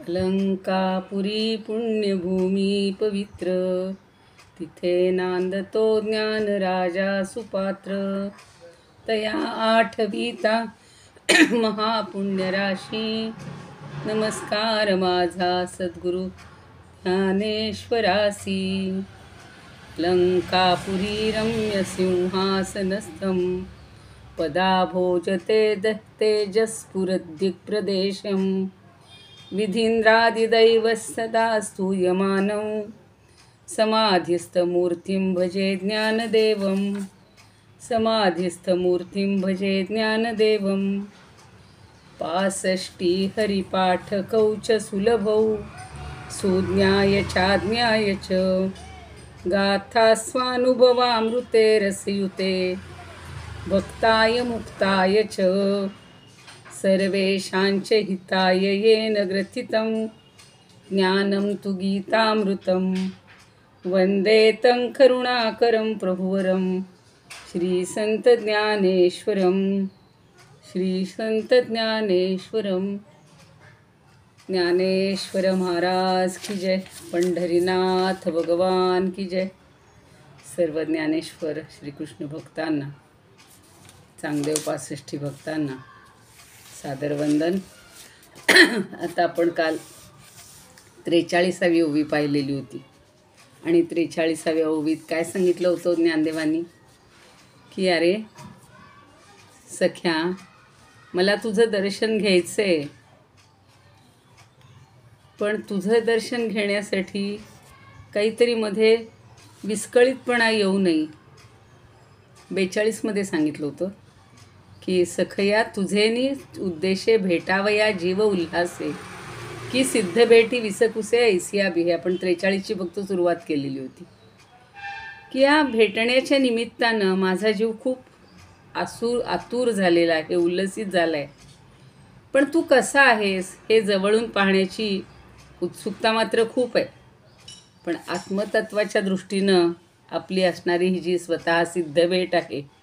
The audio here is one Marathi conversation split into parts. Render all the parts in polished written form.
अलंकापुरी पुण्यभूमी पवित्र, तिथे नांदतो ज्ञान राजा सुपात्र. तया आठवीता महापुण्यराशी, नमस्कार माझा सद्गुरु ज्ञानेश्वरासी. लंकापुरी रम्य सिंहासनस्थं, पदाभोजते तेजस्फुरद्दिक्प्रदेशं. विधीन्द्रादिदैवः सदा स्तूयमानं, समाधिस्थमूर्तिं भजे ज्ञानदेवं. समाधिस्थमूर्तिं भजे ज्ञानदेवं. 65 हरिपाठकौ च सुलभौ, सुज्ञाय चाज्ञाय च. गाथा स्वानुभवामृते रसयुते, भक्ताय मुक्ताय च. सर्वेषांच हिताय येन ग्रथितं, ज्ञानं तु गीतामृतं. वन्दे तं करुणाकरं प्रभुवरं, श्रीसंतज्ञानेश्वरं. श्रीसंतज्ञानेश्वरं. ज्ञानेश्वर महाराज की जय. पंढरीनाथ भगवान की जय. सर्व ज्ञानेश्वर श्रीकृष्ण भक्तांना, चांगदेव 65 भक्तांना सादर वंदन. आता आपण काल 43वी ओवी पाहिलेली होती आणि 43व्या ओवीत काय सांगितलं होतं ज्ञानदेवांनी की अरे सख्या, मला तुझं दर्शन घ्यायचं आहे, पण तुझं दर्शन घेण्यासाठी काहीतरी मध्ये विस्कळीतपणा येऊ नये. 42मध्ये सांगितलं होतं की सखया तुझेनी उद्देशे भेटावया जीव उल्हासे, की सिद्ध भेटी विसकुसे ऐसिया बिहे. आपण 43ची फक्त सुरुवात केलेली होती की या भेटण्याच्या निमित्तानं माझा जीव खूप आतुर झालेला आहे, उल्लसित झाला आहे. पण तू कसा आहेस हे जवळून पाहण्याची उत्सुकता मात्र खूप आहे. पण आत्मतत्वाच्या दृष्टीनं आपली असणारी ही जी स्वतः सिद्ध भेट आहे,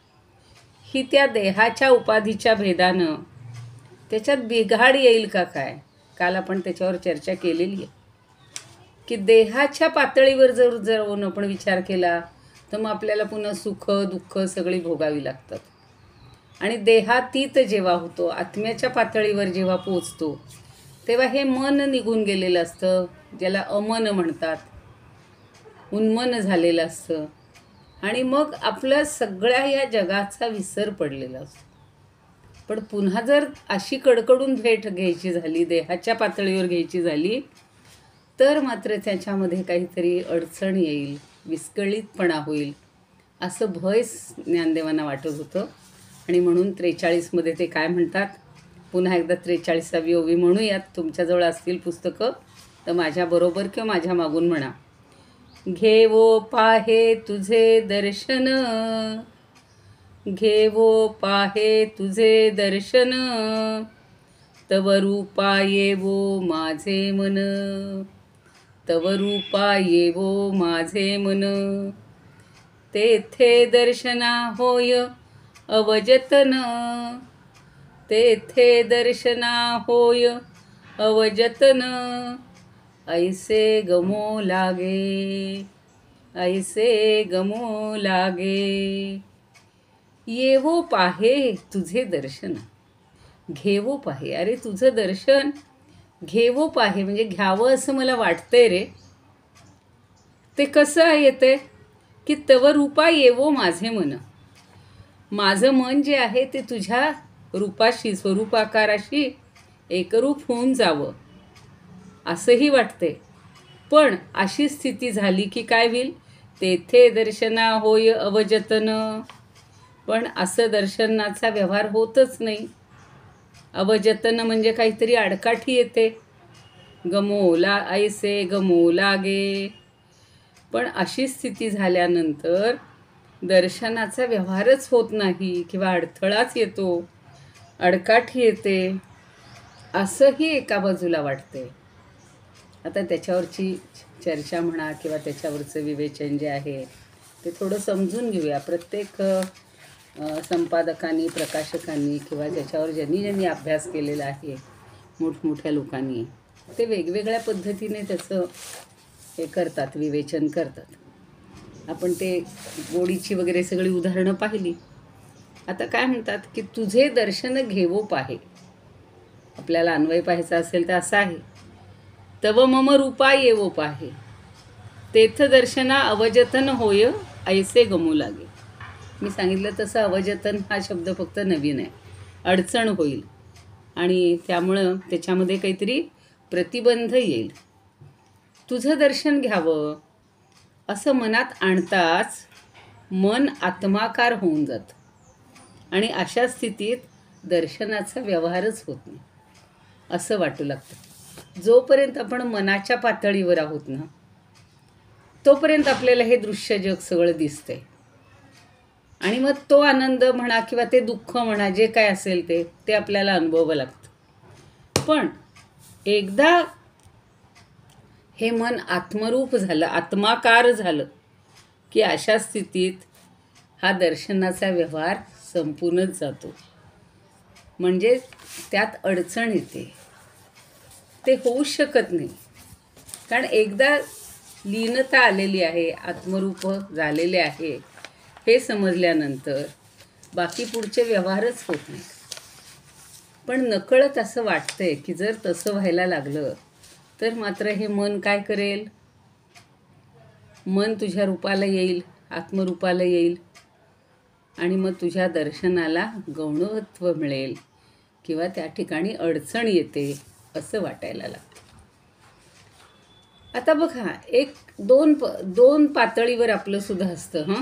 ही त्या देहाच्या उपाधीच्या भेदानं त्याच्यात बिघाड येईल का काय. काल आपण त्याच्यावर चर्चा केलेली आहे की देहाच्या पातळीवर जर आपण विचार केला तर मग आपल्याला पुन्हा सुख दुःख सगळी भोगावी लागतात. आणि देहातीत जेव्हा होतो, आत्म्याच्या पातळीवर जेव्हा पोचतो, तेव्हा हे मन निघून गेलेलं असतं, ज्याला अमन म्हणतात, उन्मन झालेलं असतं. आणि मग आपल्या सगळ्या या जगाचा विसर पडलेला असतो. पण पुन्हा जर अशी कडकडून भेट घ्यायची झाली, देहाच्या पातळीवर घ्यायची झाली, तर मात्र त्याच्यामध्ये काहीतरी अडचण येईल, विस्कळीतपणा होईल, असं भय ज्ञानदेवांना वाटत होतं. आणि म्हणून 43मध्ये ते काय म्हणतात, पुन्हा एकदा 43वी ओवी म्हणूयात. तुमच्याजवळ असतील पुस्तकं तर माझ्याबरोबर किंवा माझ्या मागून म्हणा. घेवो पाहे तुझे दर्शन, घेवो पाहे तुझे दर्शन. तव रूपा येवो माझे मन, तव रूपा येवो माझे मन. तेथे दर्शना होय अवजतन, तेथे दर्शना होय अवजतन. ऐसे गमो लागे, ऐसे गमो लागे. येवो पाहे तुझे दर्शन, घेवो पाहे. अरे तुझं दर्शन घेवो पाहे म्हणजे घ्यावं असं मला वाटतंय रे. ते कसं येते की तव रूपा येवो माझे मन. माझं मन जे आहे ते तुझ्या रूपाशी, स्वरूपाकाराशी एकरूप होऊन जावं असंही वाटते. पण अशी स्थिती झाली की काय होईल, तेथे दर्शना होय अवजतन. पण असं दर्शनाचा व्यवहार होतच नाही. अवजतन म्हणजे काहीतरी आडकाठी येते. गमोला ऐसे गमो लागे. पण अशी स्थिती झाल्यानंतर दर्शनाचा व्यवहारच होत नाही किंवा अडथळाच येतो, अडकाठी येते, असंही एका बाजूला वाटते. आता त्याच्यावरची चर्चा म्हणा किंवा त्याच्यावरचं विवेचन जे आहे ते थोडं समजून घेऊया. प्रत्येक संपादकांनी, प्रकाशकांनी किंवा ज्याच्यावर ज्यांनी अभ्यास केलेला आहे मोठमोठ्या लोकांनी, ते वेगवेगळ्या पद्धतीने त्याचं हे करतात, विवेचन करतात. आपण ते गोडीची वगैरे सगळी उदाहरणं पाहिली. आता काय म्हणतात की तुझे दर्शन घेवो पाहे, आपल्याला अन्वय पाहायचा असेल तर असं आहे, तव मम रूपा येवो पाहे, तेथ दर्शना अवजतन होय ऐसे गमू लागे. मी सांगितलं तसं अवजतन हा शब्द फक्त नवीन आहे, अडचण होईल आणि त्यामुळं त्याच्यामध्ये काहीतरी प्रतिबंध येईल. तुझं दर्शन घ्यावं असं मनात आणताच मन आत्माकार होऊन जातं आणि अशा स्थितीत दर्शनाचा व्यवहारच होत नाही असं वाटू लागतं. जोपर्यंत आपण मनाच्या पातळीवर आहोत ना, तोपर्यंत आपल्याला हे दृश्य जग सगळं दिसतंय आणि मग तो आनंद म्हणा किंवा ते दुःख म्हणा, जे काय असेल ते आपल्याला अनुभवावं लागतं. पण एकदा हे मन आत्मरूप झालं, आत्माकार झालं की अशा स्थितीत हा दर्शनाचा व्यवहार संपूनच जातो. म्हणजे त्यात अडचण येते, ते होऊच शकत नाही. कारण एकदा लीनता आलेली आहे, आत्मरूप झालेले आहे, हे समजल्यानंतर बाकी पुढचे व्यवहारच होत नाही. पण नकळत असं वाटतंय की जर तसं व्हायला लागलं तर मात्र हे मन काय करेल, मन तुझ्या रूपाला येईल, आत्मरूपाला येईल आणि मग तुझ्या दर्शनाला गौणत्व मिळेल किंवा त्या ठिकाणी अडचण येते असं वाटायला लागतं. आता बघा, दोन पातळीवर आपलं सुद्धा असतं.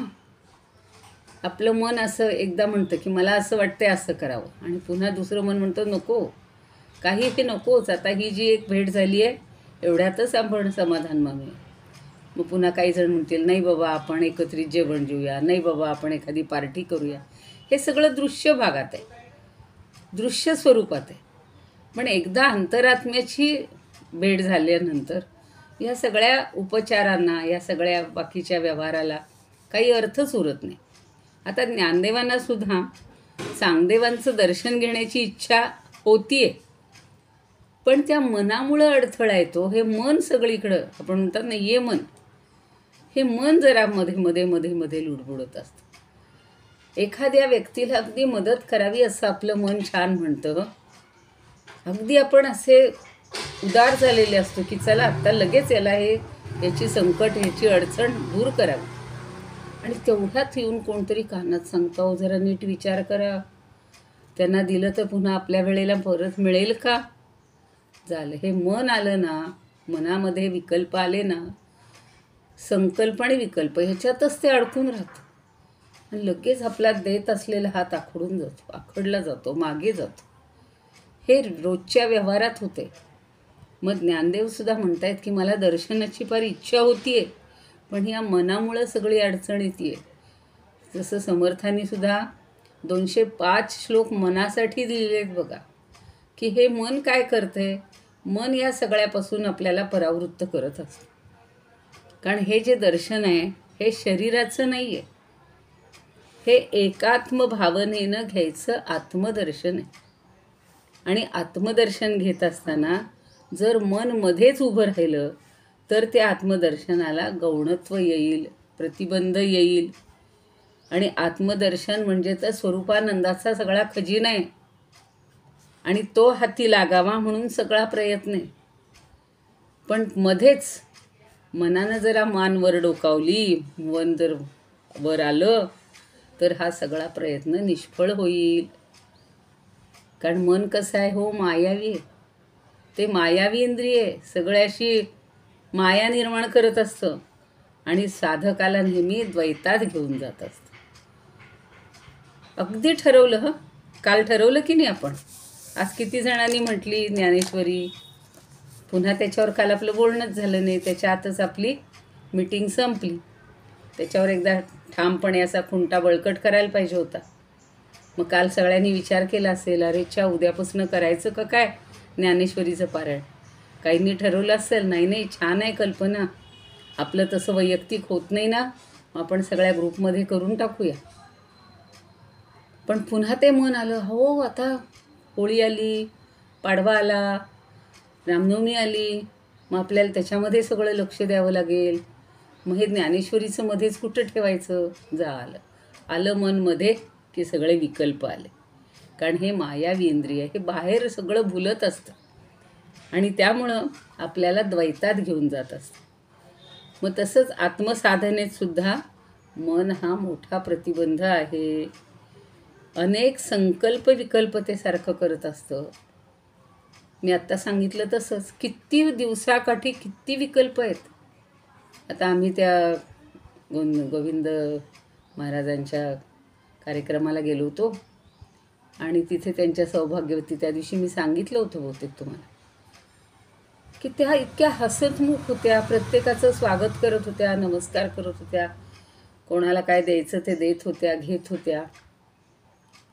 आपलं मन असं एकदा म्हणतं की मला असं वाटतंय असं करावं आणि पुन्हा दुसरं मन म्हणतं नको, काही हे नकोच, आता ही जी एक भेट झाली आहे एवढ्यातच आपण समाधान मानूया. मग पुन्हा काही जण म्हणतील नाही बाबा आपण एकत्रित जेवण जेऊया, नाही बाबा आपण एखादी पार्टी करूया. हे सगळं दृश्य भागात आहे, दृश्य स्वरूपात आहे. पण एकदा अंतरात्म्याची भेट झाल्यानंतर या सगळ्या उपचारांना, या सगळ्या बाकीच्या व्यवहाराला काही अर्थच उरत नाही. आता ज्ञानदेवांना सुद्धा चांगदेवांचं दर्शन घेण्याची इच्छा होतीये, पण त्या मनामुळं अडथळा येतो. हे मन सगळीकडं, आपण म्हणतात ना ये मन, हे मन जरा मध्ये मध्ये मध्ये मध्ये लुडबुडत असतं. एखाद्या व्यक्तीला अगदी मदत करावी असं आपलं मन छान म्हणतं, अगदी आपण असे उदार झालेले असतो की चला आत्ता लगेच याची संकट, याची अडचण दूर करावी. आणि तेवढ्यात येऊन कोणतरी कानात सांगतो, अहो जरा नीट विचार करा, त्यांना दिलं तर पुन्हा आपल्या वेळेला परत मिळेल का. झालं, हे मन आलं ना, मनामध्ये विकल्प आले ना, संकल्प आणि विकल्प ह्याच्यातच ते अडकून राहतं आणि लगेच आपला देत असलेला हात आखडला जातो, मागे जातो. हे रोजच्या व्यवहारात होते. मग ज्ञानदेव सुद्धा म्हणतायत की मला दर्शनाची फार इच्छा होतीये, पण ह्या मनामुळं सगळी अडचण येते. जसं समर्थांनी सुद्धा 205 श्लोक मनासाठी दिलेले आहेत बघा, की हे मन काय करतंय, मन या सगळ्यापासून आपल्याला परावृत्त करत असतं. कारण हे जे दर्शन आहे हे शरीराचं नाही आहे, हे एकात्म भावनेनं घ्यायचं आत्मदर्शन आहे. आणि आत्मदर्शन घेत असताना जर मन मध्येच उभं राहिलं तर त्या आत्मदर्शनाला गौणत्व येईल, प्रतिबंध येईल. आणि आत्मदर्शन म्हणजे तर स्वरूपानंदाचा सगळा खजिना आहे आणि तो हाती लागावा म्हणून सगळा प्रयत्न आहे. पण मध्येच मनानं जरा मान वर डोकावली, मन जर वर आलं तर हा सगळा प्रयत्न निष्फळ होईल. कारण मन कसं आहे हो, मायावी आहे. ते मायावी इंद्रिय आहे, सगळ्याशी माया निर्माण करत असतं आणि साधकाला नेहमी द्वैतात घेऊन जात असतं. अगदी ठरवलं, काल ठरवलं की नाही आपण, आज किती जणांनी म्हटली ज्ञानेश्वरी, पुन्हा त्याच्यावर काल आपलं बोलणंच झालं नाही, त्याच्या आतच आपली मीटिंग संपली. त्याच्यावर एकदा ठामपणे असा खुंटा बळकट करायला पाहिजे होता. मग काल सगळ्यांनी विचार केला असेल, अरेच्या उद्यापासून करायचं का काय ज्ञानेश्वरीचं पारायण. काहींनी ठरवलं असेल नाही छान आहे कल्पना, आपलं तसं वैयक्तिक होत नाही ना, आपण सगळ्या ग्रुपमध्ये करून टाकूया. पण पुन्हा ते मन आलं, हो आता होळी आली, पाडवा आला, रामनवमी आली, मग आपल्याला त्याच्यामध्ये सगळं लक्ष द्यावं लागेल. मग हे ज्ञानेश्वरीचं मध्येच कुठं ठेवायचं? आलं आलं मन मध्ये की सगळे विकल्प आले. कारण हे मायावी इंद्रिय हे बाहेर सगळं भुलत असतं आणि त्यामुळं आपल्याला द्वैतात घेऊन जात असतं. मग तसंच आत्मसाधनेत सुद्धा मन हा मोठा प्रतिबंध आहे. अनेक संकल्प विकल्प ते सारखं करत असतं. मी आत्ता सांगितलं तसंच किती दिवसाकाठी किती विकल्प आहेत. आता आम्ही त्या गोविंद महाराजांच्या कार्यक्रमाला गेलो होतो आणि तिथे त्यांच्या सौभाग्यवती त्या दिवशी मी सांगितलं होतं बहुतेक तुम्हाला की त्या इतक्या हसतमुख होत्या, प्रत्येकाचं स्वागत करत होत्या, नमस्कार करत होत्या, कोणाला काय द्यायचं ते देत होत्या, घेत होत्या,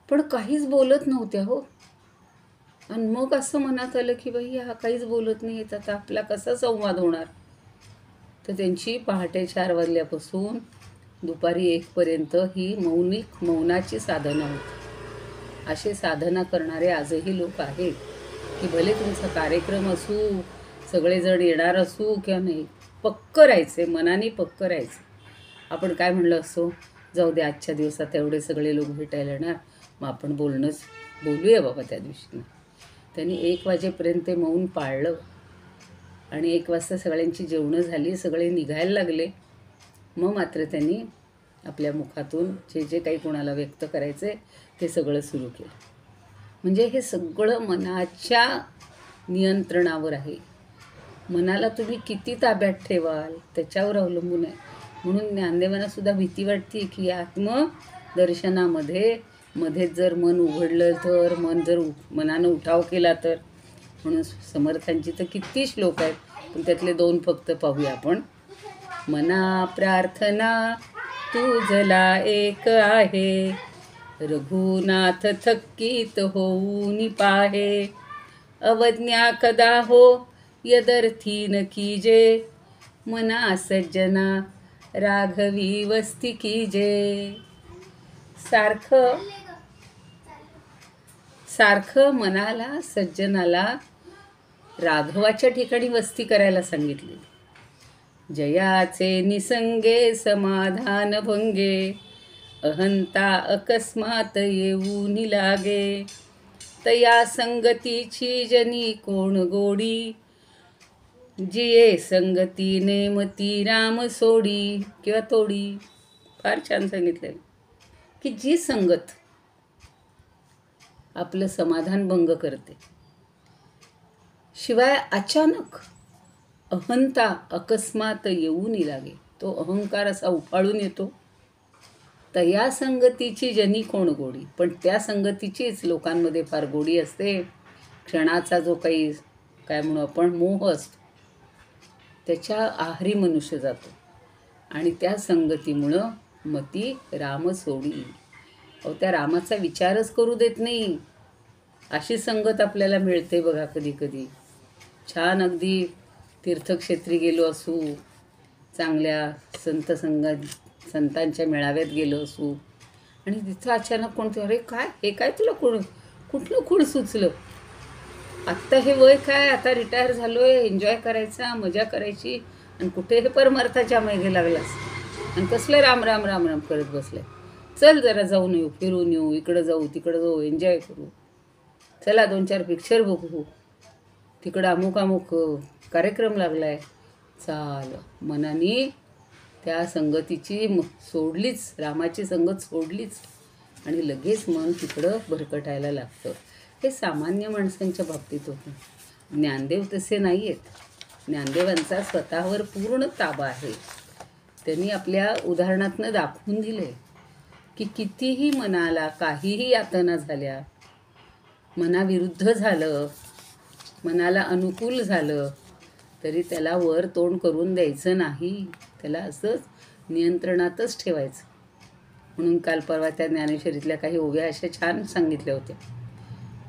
पण काहीच बोलत नव्हत्या हो. आणि मग असं मनात आलं की बाई हा काहीच बोलत नाही, आता आपला कसा संवाद होणार. तर त्यांची पहाटे 4 वाजल्यापासून दुपारी 1 पर्यंत ही मौनाची साधना होती. असे साधना करणारे आजही लोक आहेत की भले तुमचा कार्यक्रम असू, सगळेजण येणार असू किंवा नाही, पक्क राहायचे, मनाने पक्क राहायचे. आपण काय म्हणलं असो, जाऊ दे आजच्या दिवसात एवढे सगळे लोक भेटायला येणार, मग आपण बोलूया बाबा त्या दिवशी. त्यांनी 1 वाजेपर्यंत ते मौन पाळलं आणि 1 वाजता सगळ्यांची जेवणं झाली, सगळे निघायला लागले. मग मात्र त्यांनी आपल्या मुखातून जे जे काही कोणाला व्यक्त करायचे ते सगळं सुरू केलं. म्हणजे हे सगळं मनाच्या नियंत्रणावर आहे. मनाला तुम्ही किती ताब्यात ठेवाल त्याच्यावर अवलंबून आहे. म्हणून ज्ञानदेवांना सुद्धा भीती वाटते की आत्मदर्शनामध्ये मध्येच जर मन उघडलं तर, मनानं उठाव केला तर. म्हणून समर्थांची तर किती श्लोक आहेत, पण त्यातले 2 फक्त पाहूया आपण. मना प्रार्थना तुझला एक आहे, रघुनाथ थक्कीत होऊन पाहे, अवज्ञा कदा हो यदर्थी न कीजे, मना सज्जना राघवी वस्ती कीजे. सारखं मनाला, सज्जनाला राघवाच्या ठिकाणी वस्ती करायला सांगितली. जयाचे निसंगे समाधान भंगे, अहंता अकस्मात येऊन लागे, तया संगतीची जनी कोण गोडी, जिये संगती नेमती राम सोडी किंवा तोडी. फार छान सांगितलं की जी संगत आपलं समाधान भंग करते, शिवाय अचानक अहंता अकस्मात येऊन लागे, तो अहंकार असा उफाळून येतो, तया संगतीची जनी कोण गोडी. पण त्या संगतीचीच लोकांमध्ये फार गोडी असते. क्षणाचा जो काही काय म्हणू आपण मोह असतो त्याच्या आहारी मनुष्य जातो आणि त्या संगतीमुळं मती राम सोडी. त्या रामाचा विचारच करू देत नाही अशी संगत आपल्याला मिळते बघा कधी कधी. छान अगदी तीर्थक्षेत्री गेलो असू, चांगल्या संतांच्या मेळाव्यात गेलो असू आणि तिथं अचानक कोणतं, अरे काय हे काय तुला कुठलं खूळ सुचलं, आत्ता हे वय काय, आता रिटायर झालोय, एन्जॉय करायचा, मजा करायची, आणि कुठे हे परमार्थाच्या मागे लागलास आणि कसलं राम राम राम राम करत बसलाय. चल जरा जाऊन येऊ, फिरून येऊ, इकडं जाऊ तिकडं जाऊ, एन्जॉय करू, चला 2-4 पिक्चर बघू, तिकडं अमुक कार्यक्रम लागलाय. चाल मनाने त्या संगतीची सोडलीच, रामाची संगत सोडलीच आणि लगेच मन तिकडं भरकटायला लागतं. हे सामान्य माणसांच्या बाबतीत होतं. ज्ञानदेव तसे नाही आहेत. ज्ञानदेवांचा स्वतःवर पूर्ण ताबा आहे. त्यांनी आपल्या उदाहरणातनं दाखवून दिले की कितीही मनाला काहीही यातना झाल्या, मनाविरुद्ध झालं, मनाला अनुकूल झालं, तरी त्याला वर तोंड करून द्यायचं नाही, त्याला असंच नियंत्रणातच ठेवायचं. म्हणून काल परवा त्या ज्ञानेश्वरीतल्या काही ओव्या अशा छान सांगितल्या होत्या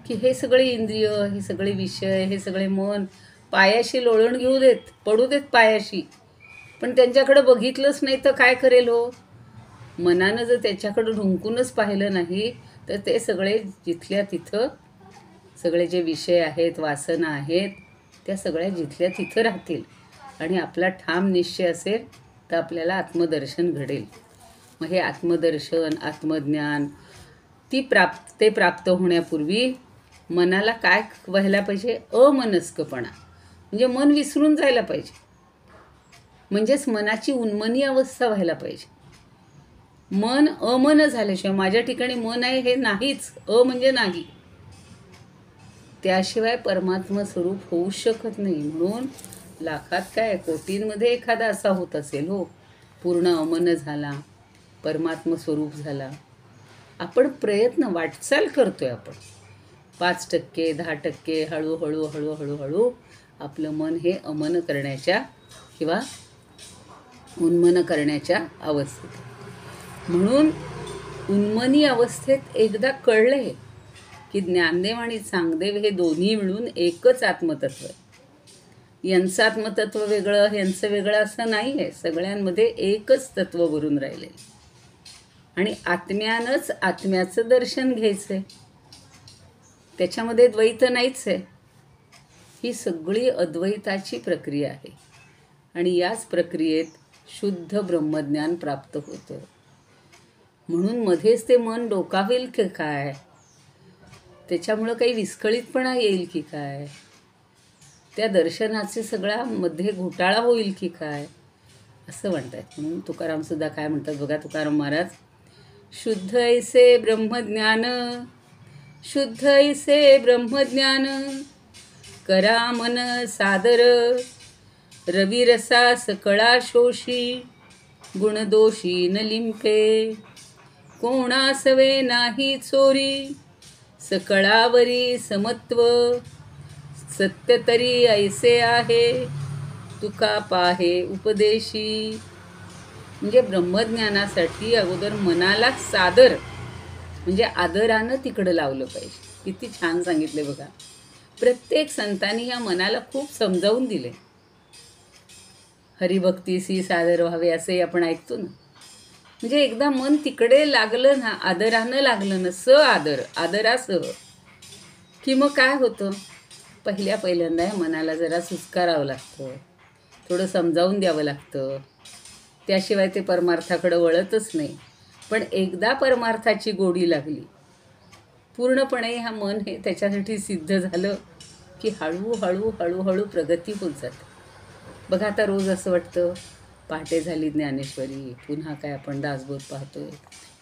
की हे सगळे इंद्रिय, हे सगळे विषय, हे सगळे मन पायाशी लोळण घेऊ देत, पडू देत पायाशी, पण त्यांच्याकडे बघितलंच नाही तर काय करेल हो. मनानं जर त्याच्याकडं ढुंकूनच पाहिलं नाही तर ते सगळे जिथल्या तिथं सगळे जे विषय आहेत, वासना आहेत, त्या सगळ्या जिथल्या तिथं राहतील आणि आपला ठाम निश्चय असेल तर आपल्याला आत्मदर्शन घडेल. मग हे आत्मदर्शन, आत्मज्ञान ते प्राप्त होण्यापूर्वी मनाला काय व्हायला पाहिजे? अमनस्कपणा, म्हणजे मन विसरून जायला पाहिजे. म्हणजेच मनाची उन्मनी अवस्था व्हायला पाहिजे. मन अमन झाल्याशिवाय, माझ्या ठिकाणी मन आहे हे नाहीच, म्हणजे नाही, त्याशिवाय परमात्मा स्वरूप होऊ शकत नाही. म्हणून लाखात काय कोटींमध्ये एखादा असा होत असेल हो, पूर्ण अमन झाला, परमात्मा स्वरूप झाला. आपण प्रयत्न, वाटचाल करतोय आपण 5%, 10%, हळूहळू हळूहळू हळू आपलं मन हे अमन करण्याच्या किंवा उन्मन करण्याच्या अवस्थेत. म्हणून उन्मनी अवस्थेत एकदा कळलंय की ज्ञानदेव आणि चांगदेव हे दोन्ही मिळून एकच आत्मतत्व आहे. यांचं आत्मतत्व वेगळं, यांचं वेगळं असं नाही आहे. सगळ्यांमध्ये एकच तत्व भरून राहिले आणि आत्म्यानंच आत्म्याचं दर्शन घ्यायचं आहे. त्याच्यामध्ये द्वैत नाहीच आहे. ही सगळी अद्वैताची प्रक्रिया आहे आणि याच प्रक्रियेत शुद्ध ब्रह्मज्ञान प्राप्त होतं. म्हणून मध्येच ते मन डोकावेल की काय, त्याच्यामुळं काही विस्कळीतपणा येईल की काय, त्या दर्शनाचे सगळा मध्ये घोटाळा होईल की काय, असं म्हणतात. म्हणून तुकारामसुद्धा काय म्हणतात बघा, तुकाराम महाराज, शुद्ध ऐसे ब्रह्मज्ञान, शुद्ध ऐसे ब्रह्मज्ञान, करा मन सादर, रविरसा सकळा शोषी, गुणदोषी न लिंपे, कोणासवे नाही चोरी, सकळावरी समत्व, सत्य तरी ऐसे आहे, तुका पाहे उपदेशी. म्हणजे ब्रह्मज्ञानासाठी अगोदर मनाला सादर, म्हणजे आदरानं तिकडं लावलं पाहिजे. किती छान सांगितले बघा. प्रत्येक संतांनी या मनाला खूप समजावून दिले. हरिभक्तीसी सादर व्हावे असे आपण ऐकतो ना. म्हणजे एकदा मन तिकडे लागलं ना, आदरानं लागलं ना, आदरासह, की मग काय होतं, पहिल्यांदा मनाला जरा सुस्कारावं लागतं, थोडं समजावून द्यावं लागतं, त्याशिवाय ते परमार्थाकडं वळतच नाही. पण एकदा परमार्थाची गोडी लागली, पूर्णपणे हा मन हे त्याच्यासाठी सिद्ध झालं की हळूहळू हळूहळू प्रगती होत जाते. बघा आता रोज असं वाटतं, पहाटे झाली ज्ञानेश्वरी, पुन्हा काय आपण दासबोध पाहतोय,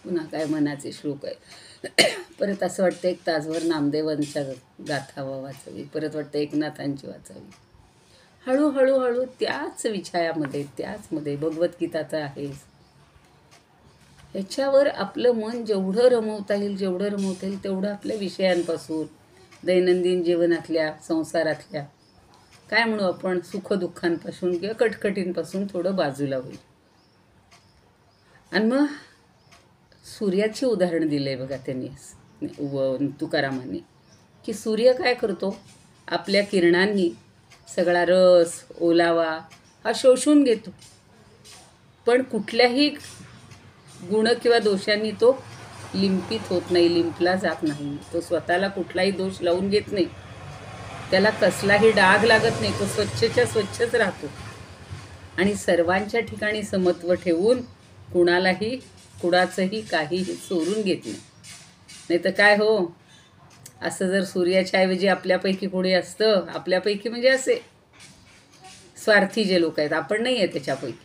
पुन्हा काय मनाचे श्लोक आहे, परत असं वाटतं एक तासभर नामदेवांच्या गाथा वाचावी, परत वाटतं एकनाथांची वाचावी. हळूहळू हळू त्याच विषयामध्ये, त्याचमध्ये भगवद्गीता तर आहेच, याच्यावर आपलं मन जेवढं रमवता येईल तेवढं आपल्या विषयांपासून, दैनंदिन जीवनातल्या, संसारातल्या, काय म्हणू आपण, सुखदुःखांपासून किंवा कटकटींपासून थोडं बाजूला होईल. आणि मग सूर्याची उदाहरण दिलं आहे बघा त्यांनी, तुकारामांनी, की सूर्य काय करतो, आपल्या किरणांनी सगळा रस, ओलावा हा शोषून घेतो, पण कुठल्याही गुण किंवा दोषांनी तो लिंपित होत नाही, लिंपला जात नाही. तो स्वतःला कुठलाही दोष लावून घेत नाही, त्याला कसलाही डाग लागत नाही, तो स्वच्छच्या स्वच्छच राहतो आणि सर्वांच्या ठिकाणी समत्व ठेवून कुणाचंही काहीही चोरून घेत नाही. नाही तर काय हो, असं जर सूर्याच्या ऐवजी आपल्यापैकी कोणी असतं, आपल्यापैकी म्हणजे असे स्वार्थी जे लोक आहेत, आपण नाही आहे त्याच्यापैकी,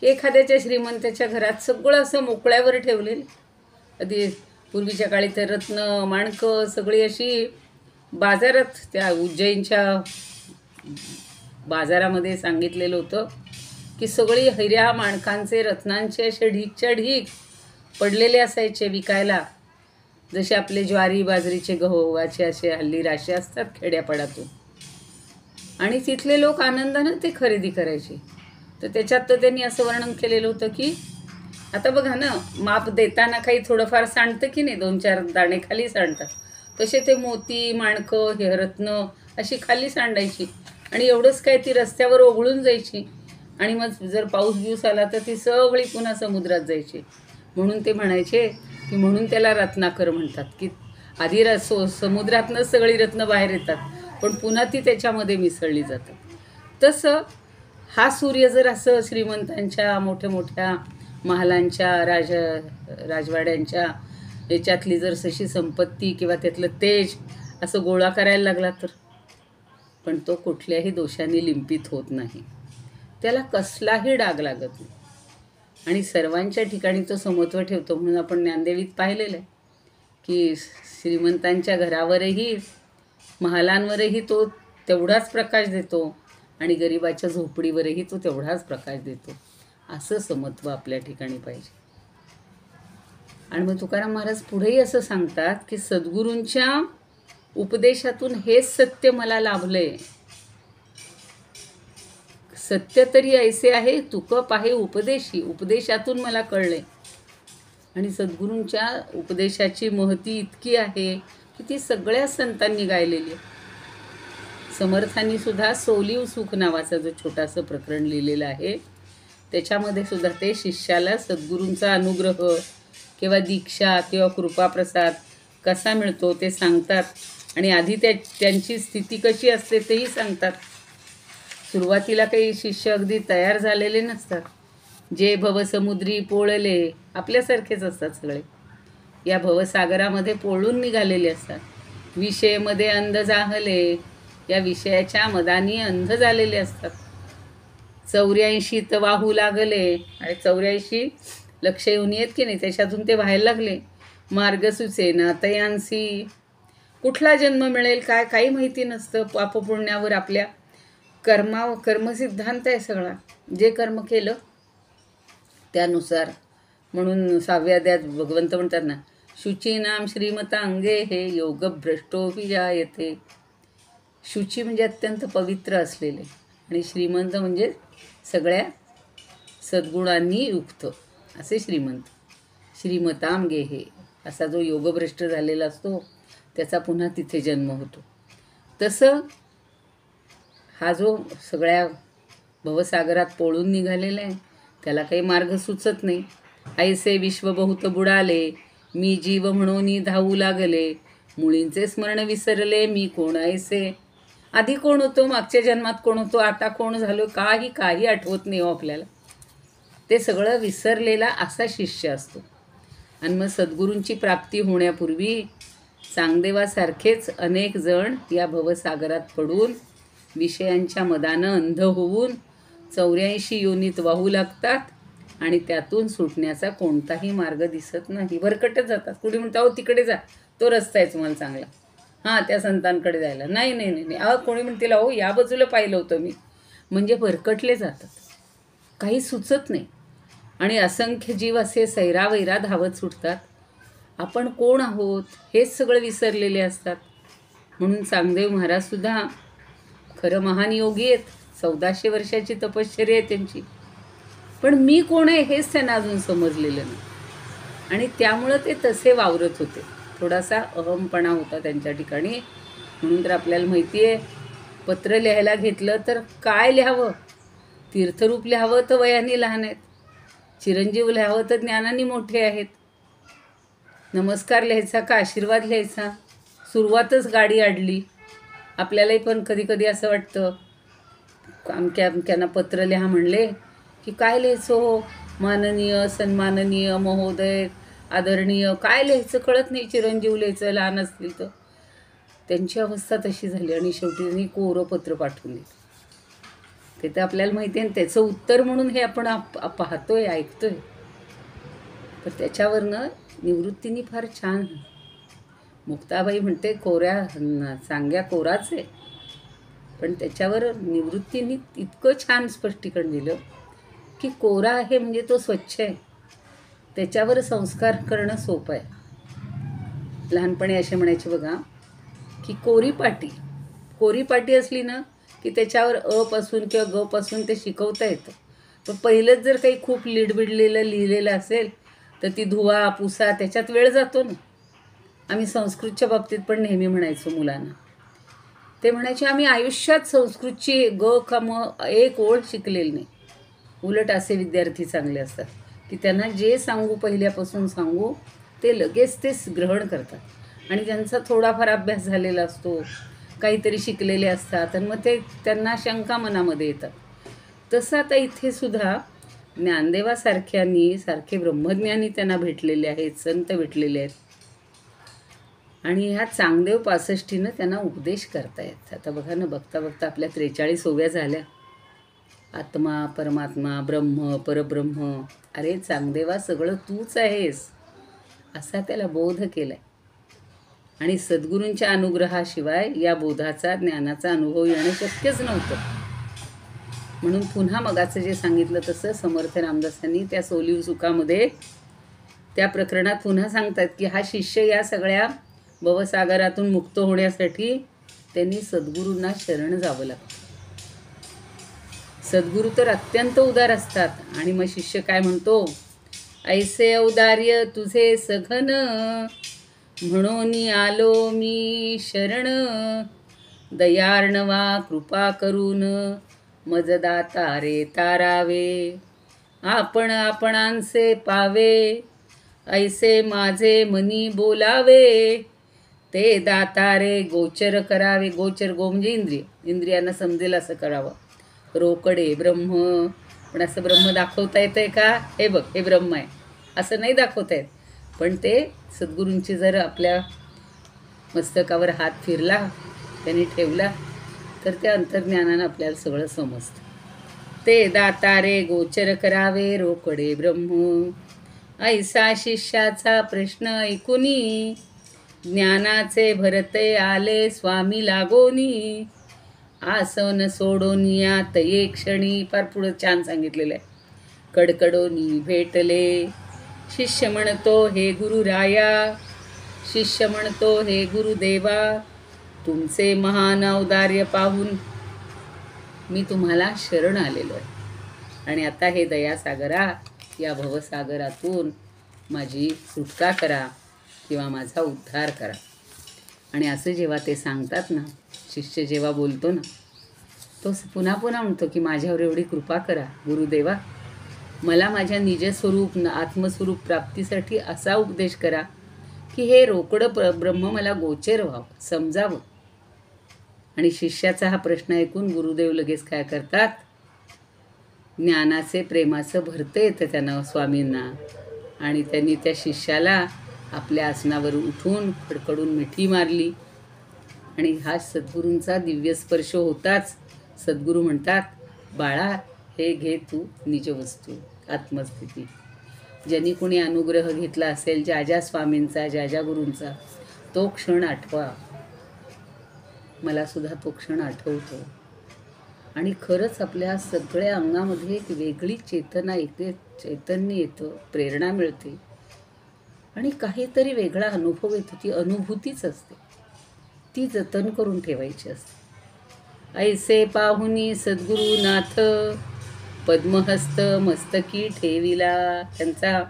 की एखाद्याच्या श्रीमंताच्या घरात सगळं असं मोकळ्यावर ठेवलेलं, आधी पूर्वीच्या काळी तर रत्न माणकं सगळी अशी बाजारात, त्या उज्जैनच्या बाजारामध्ये सांगितलेलं होतं की सगळी हिऱ्या माणकांचे, रत्नांचे असे ढीकच्या ढीक पडलेले असायचे विकायला, जसे आपले ज्वारी बाजरीचे गव्हाचे असे हल्ली राशी असतात खेड्यापाड्यातून, आणि तिथले लोक आनंदानं ते खरेदी करायचे. तर त्याच्यात तर त्यांनी असं वर्णन केलेलं होतं की आता बघा ना, माप देताना काही थोडंफार सांडतं की नाही, 2-4 दाणे खाली सांडतात, तसे ते मोती, माणकं, हे रत्न अशी खाली सांडायची आणि एवढंच काय ती रस्त्यावर ओघळून जायची आणि मग जर पाऊस बिऊस आला तर ती सगळी पुन्हा समुद्रात जायची. म्हणून ते म्हणायचे की म्हणून त्याला रत्नाकर म्हणतात, की आधी समुद्रातनंच सगळी रत्न बाहेर येतात, पण पुन्हा ती त्याच्यामध्ये मिसळली जातात. तसं हा सूर्य जर असं श्रीमंतांच्या मोठ्या मोठ्या महालांच्या राजवाड्यांच्या याच्यातली जर तशी संपत्ती किंवा त्यातलं तेज असं गोळा करायला लागला तर, पण तो कुठल्याही दोषाने लिंपित होत नाही, त्याला कसलाही डाग लागत नाही आणि सर्वांच्या ठिकाणी तो समत्व ठेवतो. म्हणून आपण ज्ञानदेवीत पाहिलेलं आहे की श्रीमंतांच्या घरावरही महालांवरही तो तेवढाच प्रकाश देतो आणि गरिबाच्या झोपडीवरही तो तेवढाच प्रकाश देतो. असं समत्व आपल्या ठिकाणी पाहिजे. आणि मग तुकाराम महाराज पुढेही असं सांगतात की सद्गुरूंच्या उपदेशातून हेच सत्य मला लाभलंय. सत्य तरी ऐसे आहे तुक पाहे उपदेशी, उपदेशातून मला कळले. आणि सद्गुरूंच्या उपदेशाची महती इतकी आहे की ती सगळ्या संतांनी गायलेली आहे. समर्थांनी सुद्धा सोलीव सुख नावाचं जो छोटासं प्रकरण लिहिलेलं आहे, त्याच्यामध्ये सुद्धा ते शिष्याला सद्गुरूंचा अनुग्रह किंवा दीक्षा किंवा कृपाप्रसाद कसा मिळतो ते सांगतात. आणि आधी त्यांची स्थिती कशी असते तेही सांगतात. सुरुवातीला काही शिष्य अगदी तयार झालेले नसतात. जे भवसमुद्री पोळले आपल्यासारखेच असतात सगळे. या भवसागरामध्ये पोळून निघालेले असतात. विषयमध्ये अंध जाहले, या विषयाच्या मदानी अंध झालेले असतात. 84 वाहू लागले, आणि 84 लक्ष येऊन येत की नाही त्याच्यातून ते व्हायला लागले. मार्ग सुचेना तयांसी, कुठला जन्म मिळेल काय काही माहिती नसतं. पापपुण्यावर आपल्या कर्मसिद्धांत आहे सगळा. जे कर्म केलं त्यानुसार. म्हणून 6व्या अध्यायात भगवंत म्हणतात ना, शुची नाम श्रीमता अंगे हे योग भ्रष्टोभिजायते. शुची म्हणजे अत्यंत पवित्र असलेले, आणि श्रीमंत म्हणजे सगळ्या सद्गुणांनी युक्त असे श्रीमंत. श्रीमताम गेहे असा जो योगभ्रष्ट झालेला असतो त्याचा पुन्हा तिथे जन्म होतो. तसं हा जो सगळ्या भवसागरात पोळून निघालेला आहे त्याला काही मार्ग सुचत नाही. ऐसे विश्व बहुत बुडाले, मी जीव म्हणून धावू लागले. मुळींचे स्मरण विसरले, मी कोण ऐसे. आधी कोण होतो, मागच्या जन्मात कोण होतो, आता कोण झालो, काही आठवत नाही हो आपल्याला. ते सगळं विसरलेला असा शिष्य असतो. आणि मग सद्गुरूंची प्राप्ती होण्यापूर्वी चांगदेवासारखेच अनेक जण या भवसागरात पडून विषयांच्या मदानं अंध होऊन 84 योनीत वाहू लागतात, आणि त्यातून सुटण्याचा कोणताही मार्ग दिसत नाही. भरकटत जातात. कुणी म्हणतं अहो तिकडे जा, तो रस्ता आहे तुम्हाला चांगला, हां त्या संतांकडे जायला. नाही अहो कोणी म्हणतील अहो या बाजूला पाहिलं होतं मी. म्हणजे भरकटले जातात, काही सुचत नाही. आणि असंख्य जीव असे सैरावैरा धावत सुटतात. आपण कोण आहोत हेच सगळं विसरलेले असतात. म्हणून चांगदेव महाराजसुद्धा खरं महान योगी आहेत. 1400 वर्षाची तपश्चर्या आहे त्यांची, पण मी कोण आहे हेच त्यांना अजून समजलेलं नाही. आणि त्यामुळं ते तसे वावरत होते. थोडासा अहमपणा होता त्यांच्या ठिकाणी. म्हणून तर आपल्याला माहिती आहे, पत्र लिहायला घेतलं तर काय लिहावं. तीर्थरूप लिहावं तर वयाने लहान आहेत, चिरंजीव लिहावं तर ज्ञानाने मोठे आहेत. नमस्कार लिहायचा का आशीर्वाद लिहायचा, सुरुवातच गाडी अडली. आपल्यालाही पण कधी कधी असं वाटतं, अमक्यांना पत्र लिहा म्हणले की काय लिहायचं हो, माननीय सन्माननीय महोदय आदरणीय काय लिहायचं कळत नाही. चिरंजीव लिहायचं लहान असतील तर. त्यांची अवस्था तशी झाली आणि शेवटी त्यांनी कोरं पत्र पाठवून दिलं. ते तर आपल्याला माहिती आहे, त्याचं उत्तर म्हणून हे आपण पाहतोय ऐकतोय. तर त्याच्यावरनं निवृत्तींनी फार छान, मुक्ताबाई म्हणते कोऱ्या चांग्या कोराच आहे, पण त्याच्यावर निवृत्तींनी इतकं छान स्पष्टीकरण दिलं की कोरा आहे म्हणजे तो स्वच्छ आहे, त्याच्यावर संस्कार करणं सोपं आहे. लहानपणी असे म्हणायचे बघा की कोरी पाटी असली ना की त्याच्यावर अ पासून किंवा ग पासून ते शिकवता येतं. पण पहिलंच जर काही खूप लिडबिडलेलं लिहिलेलं असेल तर ती धुवा पुसा त्याच्यात वेळ जातो ना. आम्ही संस्कृतच्या बाबतीत पण नेहमी म्हणायचो मुलांना, ते म्हणायचे आम्ही आयुष्यात संस्कृतची ग ख म एक ओळ शिकलेली नाही. उलट असे विद्यार्थी चांगले असतात की त्यांना जे सांगू पहिल्यापासून सांगू ते लगेच ते ग्रहण करतात. आणि ज्यांचा थोडाफार अभ्यास झालेला असतो काहीतरी शिकलेले असतात आणि मग ते त्यांना शंका मनामध्ये येतात. तसं आता इथे सुद्धा ज्ञानदेवासारख्यांनी सारखे ब्रह्मज्ञानी त्यांना भेटलेले आहेत, संत भेटलेले आहेत आणि ह्या चांगदेव 65नं त्यांना उपदेश करतायत. आता बघा ना, बघता बघता आपल्या 43 ओव्या झाल्या. आत्मा, परमात्मा, ब्रह्म, परब्रह्म, अरे चांगदेवा सगळं तूच आहेस असा त्याला बोध केलाय. आणि सद्गुरूंच्या अनुग्रहाशिवाय या बोधाचा, ज्ञानाचा अनुभव येणं शक्यच नव्हतं. म्हणून पुन्हा मगाचं जे सांगितलं तसं समर्थ रामदासांनी त्या सोलीव सुखामध्ये त्या प्रकरणात पुन्हा सांगतात की हा शिष्य या सगळ्या भवसागरातून मुक्त होण्यासाठी त्यांनी सद्गुरूंना शरण जावं लागतं. सद्गुरू तर अत्यंत उदार असतात आणि मग शिष्य काय म्हणतो, ऐसे औदार्य तुझे सघन, म्हणून आलो मी शरण, दयार्णवा कृपा करून मज दातारे तारावे, आपण आपणांचे पावे, ऐसे माझे मनी बोलावे, ते दातारे गोचर करावे. गोचर गो म्हणजे इंद्रिय, इंद्रियांना समजेल असं करावं. रोकडे ब्रह्म, पण असं ब्रह्म दाखवता येतं आहे का, हे बघ हे ब्रह्म आहे असं नाही दाखवता येत. पण ते सद्गुरूंची जर आपल्या मस्तकावर हात फिरला, त्यांनी ठेवला, तर त्या अंतर्ज्ञानानं आपल्याला सगळं समजतं. ते दातारे गोचर करावे, रोकडे ब्रह्म, ऐसा शिष्याचा प्रश्न ऐकुनी, ज्ञानाचे भरते आले स्वामी लागोनी, आसन सोडून यात एक क्षणी, फार पुढं छान सांगितलेलं आहे. कडकडोनी भेटले, शिष्य म्हणतो हे गुरुराया, शिष्य म्हणतो हे गुरुदेवा, तुमचे महान औदार्य पाहून मी तुम्हाला शरण आलेलो आहे आणि आता हे दयासागरा, या भवसागरातून माझी सुटका करा किंवा माझा उद्धार करा. आणि असं जेव्हा ते सांगतात ना, शिष्य जेव्हा बोलतो ना, तो पुन्हा पुन्हा म्हणतो की माझ्यावर एवढी कृपा करा गुरुदेवा, मला माझ्या निजस्वरूप आत्मस्वरूप प्राप्तीसाठी असा उपदेश करा की हे रोकडं ब्रह्म मला गोचर व्हावं, समजावं. आणि शिष्याचा हा प्रश्न ऐकून गुरुदेव लगेच काय करतात, ज्ञानाचे प्रेमाचं भरतं येतं त्यांना, स्वामींना, आणि त्यांनी त्या शिष्याला आपल्या आसनावर उठून खडखडून मिठी मारली. आणि हा सद्गुरूंचा दिव्य स्पर्श होताच सद्गुरू म्हणतात, बाळा हे घे तू निजवस्तू, आत्मस्थिती. ज्यांनी कोणी अनुग्रह घेतला असेल, ज्या ज्या स्वामींचा, ज्या ज्या गुरूंचा, तो क्षण आठवा. मला सुद्धा तो क्षण आठवतो. आणि खरंच आपल्या सगळ्या अंगामध्ये एक वेगळी चेतना येते, चैतन्य येतं, प्रेरणा मिळते आणि काहीतरी वेगळा अनुभव येतो. ती अनुभूतीच असते, ती जतन करून ठेवायची असते. ऐसे पाहुनी सद्गुरुनाथ, पद्महस्त मस्तकी ठेविला. त्यांचा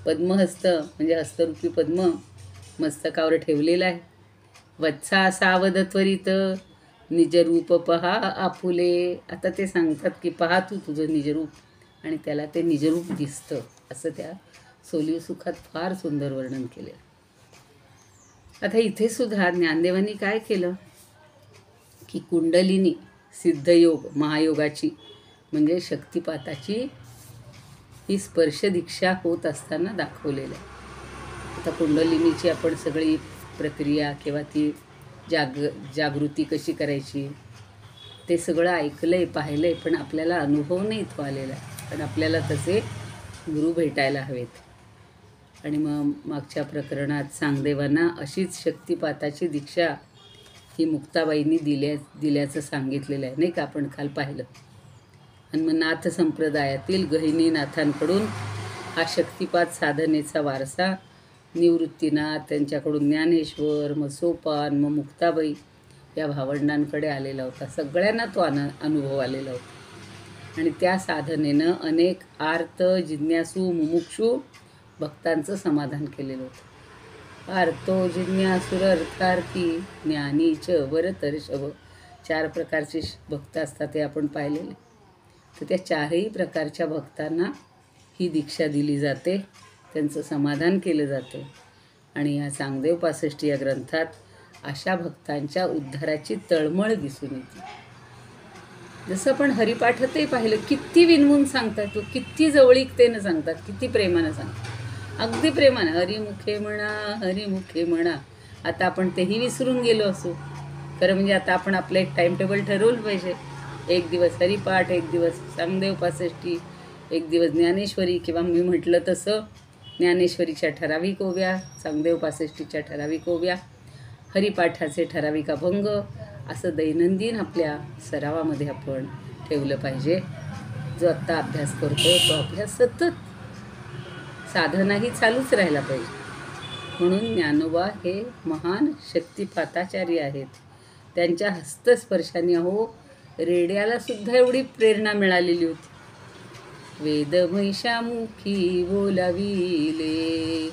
पद्महस्त म्हणजे हस्तरूपी पद्म मस्तकावर ठेवलेला आहे. वत्सा सावध त्वरित, निजरूप पहा आपुले. आता ते सांगतात की पहा तू तुझं निजरूप, आणि त्याला ते निजरूप दिसतं. असं त्या सोलीव सुखात फार सुंदर वर्णन केलं. आता इथे सुद्धा ज्ञानदेवांनी काय केलं की कुंडलिनी सिद्धयोग, महायोगाची म्हणजे शक्तिपाताची ही स्पर्श दीक्षा होत असताना दाखवलेलं आहे. आता कुंडलिनीची आपण सगळी प्रक्रिया किंवा ती जागृती कशी करायची ते सगळं ऐकलं आहे, पाहिलं आहे, पण आपल्याला अनुभव नाही तो आलेला. पण आपल्याला तसे गुरु भेटायला हवेत. आणि मग मागच्या प्रकरणात चांगदेवांना अशीच शक्तिपाताची दीक्षा ही मुक्ताबाईंनी दिल्याचं सांगितलेलं आहे, नाही का, आपण काल पाहिलं. आणि मग नाथ संप्रदायातील गहिनीनाथांकडून हा शक्तिपात साधनेचा वारसा निवृत्तीनाथ, त्यांच्याकडून ज्ञानेश्वर, मग सोपान, मग मुक्ताबाई या भावंडांकडे आलेला होता. सगळ्यांना तो अनुभव आलेला होता. आणि त्या साधनेनं अनेक आर्त, जिज्ञासू, मुमुक्षू भक्तांचं समाधान केलेलं होतं. आर्तो जिज्ञासूर अर्थार्थी, ज्ञानीच वरतर्षभ, 4 प्रकारचे भक्त असतात ते आपण पाहिलेले. तर त्या 4ही प्रकारच्या भक्तांना ही दीक्षा दिली जाते, त्यांचं समाधान केलं जातं. आणि या चांगदेव 65 या ग्रंथात अशा भक्तांच्या उद्धाराची तळमळ दिसून येते. जसं आपण हरिपाठातही पाहिलं, किती विनवून सांगतात, तो किती जवळीकतेनं सांगतात, किती प्रेमानं सांगतात, अगदी प्रेमानं. हरिमुखे म्हणा, हरिमुखे म्हणा. आता आपण तेही विसरून गेलो असू. खरं म्हणजे आता आपण आपलं एक टाइम टेबल ठरवलं पाहिजे. एक दिवस हरिपाठ, एक दिवस चांगदेव पासष्टी, एक दिवस ज्ञानेश्वरी, किंवा मी म्हटलं तसं ज्ञानेश्वरीच्या ठराविक ओव्या, चांगदेव पासष्टीच्या ठराविक ओव्या, हरिपाठाचे ठराविक अभंग, असं दैनंदिन आपल्या सरावामध्ये आपण ठेवलं पाहिजे. जो आत्ता अभ्यास करतो तो अभ्यास सतत, साधनाही चालूच राहायला पाहिजे. म्हणून ज्ञानोबा हे महान शक्तिपाताचार्य आहेत. त्यांच्या हस्तस्पर्शाने रेड्याला सुद्धा एवढी प्रेरणा मिळालेली होती. वेद महिषामुखी बोलाविले,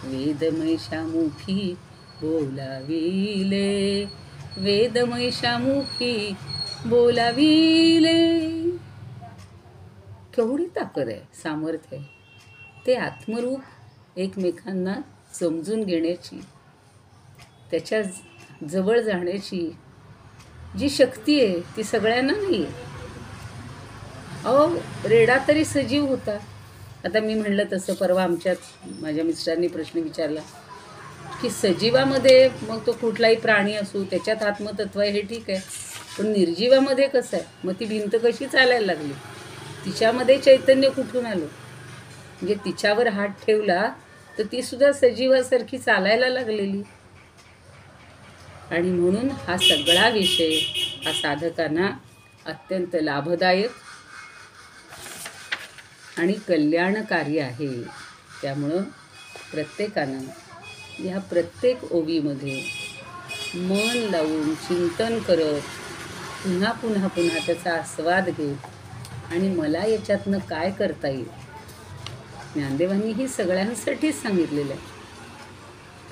वेद महिषामुखी बोलाविले, वेद महिषामुखी बोलाविले. केवढी ताकद आहे, सामर्थ्य आहे. ते आत्मरूप एकमेकांना समजून घेण्याची, त्याच्या जवळ जाण्याची जी शक्ती आहे ती सगळ्यांना नाही आहे. रेडा तरी सजीव होता. आता मी म्हणलं तसं, परवा माझ्या मिस्टरांनी प्रश्न विचारला की सजीवामध्ये मग तो कुठलाही प्राणी असू त्याच्यात आत्मतत्व आहे, हे ठीक आहे, पण निर्जीवामध्ये कसं आहे? मग ती भिंत कशी चालायला लागली? तिच्यामध्ये चैतन्य कुठून आलं? म्हणजे तिच्यावर हात ठेवला तर ती सुद्धा सजीवासारखी चालायला लागलेली. आणि म्हणून हा सगळा विषय हा साधकांना अत्यंत लाभदायक आणि कल्याणकारी आहे. त्यामुळं प्रत्येकानं या प्रत्येक ओवीमध्ये मन लावून चिंतन करत पुन्हा पुन्हा पुन्हा त्याचा आस्वाद घेत आणि मला याच्यातनं काय करता येईल. ज्ञानदेवांनी ही सगळ्यांसाठीच सांगितलेलं आहे.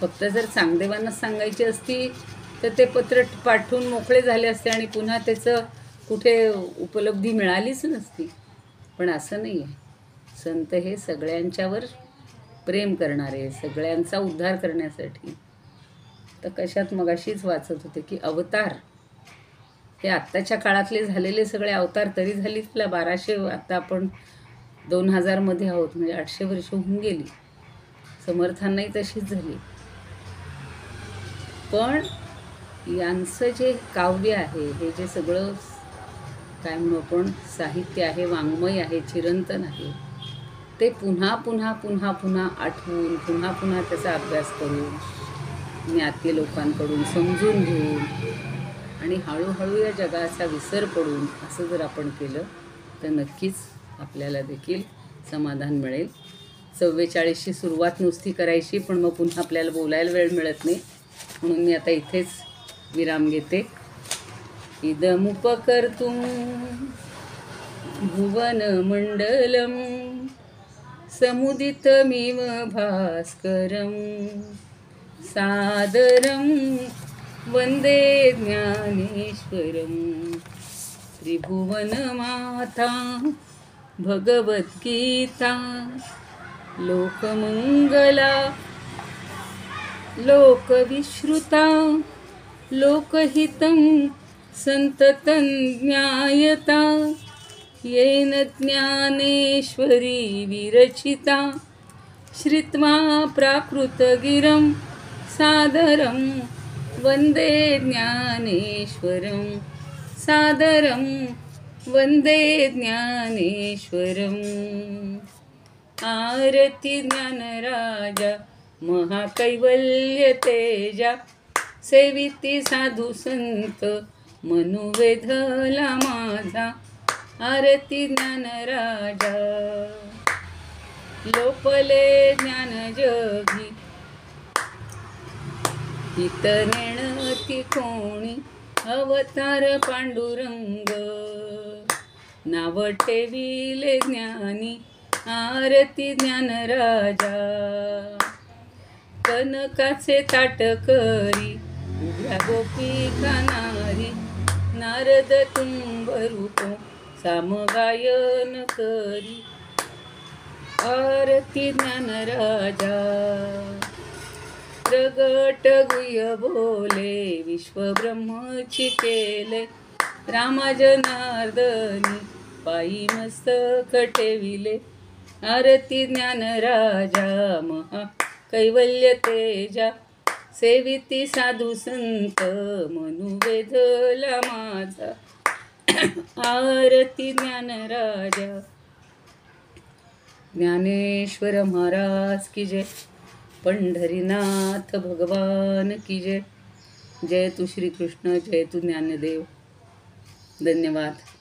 फक्त जर चांगदेवांना सांगायची असती तर ते पत्र पाठवून मोकळे झाले असते आणि पुन्हा त्याचं कुठे उपलब्धी मिळालीच नसती. पण असं नाही आहे. संत हे सगळ्यांच्यावर प्रेम करणारे, सगळ्यांचा उद्धार करण्यासाठी. तर कशात मगाशीच वाचत होते की अवतार हे आत्ताच्या काळातले झालेले सगळे अवतार, तरी झाली त्याला 1200, आता आपण 2000 मध्ये आहोत, म्हणजे 800 वर्ष होऊन गेली. समर्थांनाही तशीच झाली. पण यांचं जे काव्य आहे, हे जे सगळं काय म्हणू आपण, साहित्य आहे, वाङ्मय आहे, चिरंतन आहे, ते पुन्हा पुन्हा पुन्हा पुन्हा आठवून पुन्हा पुन्हा त्याचा अभ्यास करून ज्ञाती लोकांकडून समजून घेऊन आणि हळूहळू या जगाचा विसर पडून असं जर आपण केलं तर नक्कीच आपल्याला देखील समाधान मिळेल. 44ची सुरुवात नुसती करायची, पण मग पुन्हा आपल्याला बोलायला वेळ मिळत नाही. म्हणून मी आता इथेच विराम घेते. इदमुपकर्तुं भुवन मंडलम समुदितमिव भास्करं सादरं वंदे ज्ञानेश्वरं. त्रिभुवनमाता भगवद्गीता लोकमंगला लोकविश्रुता लोकहितं संततं ज्ञायता येन ज्ञानेश्वरी विरचिता. श्रुत्वा प्राकृतगिरं सादरं वंदे ज्ञानेश्वरं सादरं वंदे ज्ञानेश्वरं. आरती ज्ञानराजा महाकैवल्य तेजा सेविती साधू संत मनुवेधला माझा. आरती ज्ञानराजा लोपले ज्ञान जगी हित नेणती कोणी. अवतार पांडुरंग नाव ठेविले ज्ञानी. आरती ज्ञानराजा कनकाचे ताट करी उभ्या गोपिका नारी. नारद तुंबरूप सामगायन करी. आरती ज्ञानराजा. प्रगट गुह्य बोले विश्व ब्रह्मची केले रामा जनार्दनी पायी मस्तक ठेविले आरती ज्ञान राजा महा कैवल्य तेजा सेविती साधू संत मनु वेधला माझा आरती ज्ञान राजा ज्ञानेश्वर महाराज की जय पंढरीनाथ भगवान की जय जय तू श्री कृष्ण जय तू ज्ञानदेव धन्यवाद।